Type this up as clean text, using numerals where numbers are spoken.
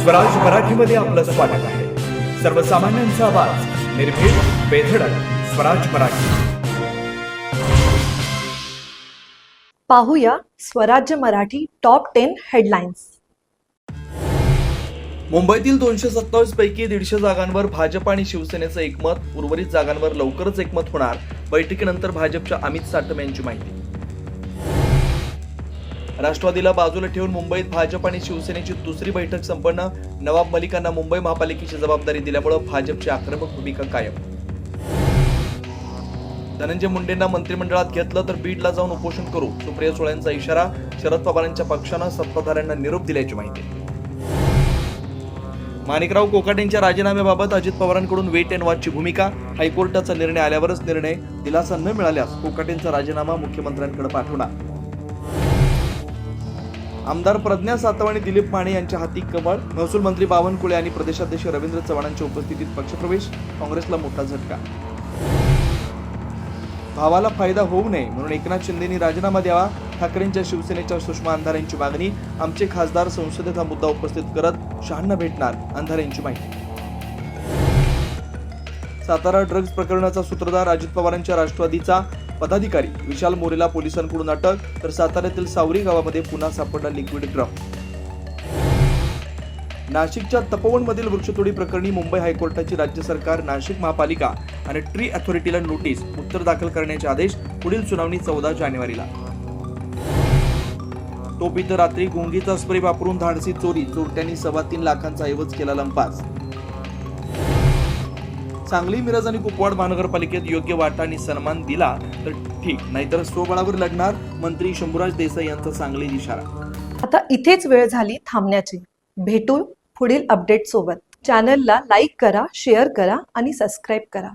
स्वराज मराठीमध्ये आपलं स्वागत आहे. सर्वसामान्यांचा आवाज, निर्भीड, बेधडक, स्वराज मराठी. पाहूया स्वराज्य मराठी टॉप 10 हेडलाईन्स. मुंबईतील 227 पैकी 150 जागांवर भाजप आणि शिवसेनेचं एकमत. उर्वरित जागांवर लवकरच एकमत होणार. बैठकीनंतर भाजपच्या अमित साटम यांची माहिती. राष्ट्रवादीला बाजूला ठेवून मुंबईत भाजप आणि शिवसेनेची दुसरी बैठक संपन्न. नवाब मलिकांना मुंबई महापालिकेची जबाबदारी दिल्यामुळे भाजपची आक्रमक भूमिका कायम. धनंजय मुंडेंना मंत्रिमंडळात घेतलं तर बीडला जाऊन उपोषण करू, सुप्रिया सुळेंचा इशारा. शरद पवारांच्या पक्षानं सत्ताधाऱ्यांना निरोप दिल्याची माहिती. माणिकराव कोकाटेंच्या राजीनाम्याबाबत अजित पवारांकडून वेट अँड वॉचची भूमिका. हायकोर्टाचा निर्णय आल्यावरच निर्णय. दिलासा न मिळाल्यास कोकाटेंचा राजीनामा मुख्यमंत्र्यांकडे पाठवणार. आमदार प्रज्ञा सातव आणि दिलीप माने यांच्या हाती कमळ. महसूल मंत्री बावनकुळे आणि प्रदेशाध्यक्ष रवींद्र चव्हाणांच्या उपस्थितीत पक्षप्रवेश. काँग्रेसला मोठा झटका. भावाला फायदा होऊ नये म्हणून एकनाथ शिंदेंनी राजीनामा द्यावा. ठाकरेंच्या शिवसेनेच्या सुषमा अंधारे यांची मागणी. आमचे खासदार संसदेत हा मुद्दा उपस्थित करत शहांना भेटणार, अंधारे यांची माहिती. सातारा ड्रग्ज प्रकरणाचा सूत्रधार अजित पवारांच्या राष्ट्रवादीचा पदाधिकारी विशाल मोरेला पोलिसांकडून अटक. तर साताऱ्यातील सावरी गावामध्ये पुन्हा सापडला लिक्विड ड्रम. नाशिकच्या तपोवनमधील वृक्षतोडी प्रकरणी मुंबई हायकोर्टाची राज्य सरकार, नाशिक महापालिका आणि ट्री अथॉरिटीला नोटीस. उत्तर दाखल करण्याचे आदेश. पुढील सुनावणी 14 जानेवारीला. टोपीत रात्री गुंगीचा स्प्रे वापरून धाडसी चोरी. चोरट्यांनी 3.25 लाखांचा ऐवज केला लंपास. सांगली, मिरज आणि कुपवाड महानगरपालिकेत योग्य वाटा आणि सन्मान दिला तर ठीक, नाहीतर स्वबळावर लढणार. मंत्री शंभूराज देसाई यांचा सांगलीत इशारा. आता इथेच वेळ झाली थांबण्याची. भेटू पुढील अपडेट सोबत. चॅनलला लाईक करा, शेअर करा आणि सबस्क्राईब करा.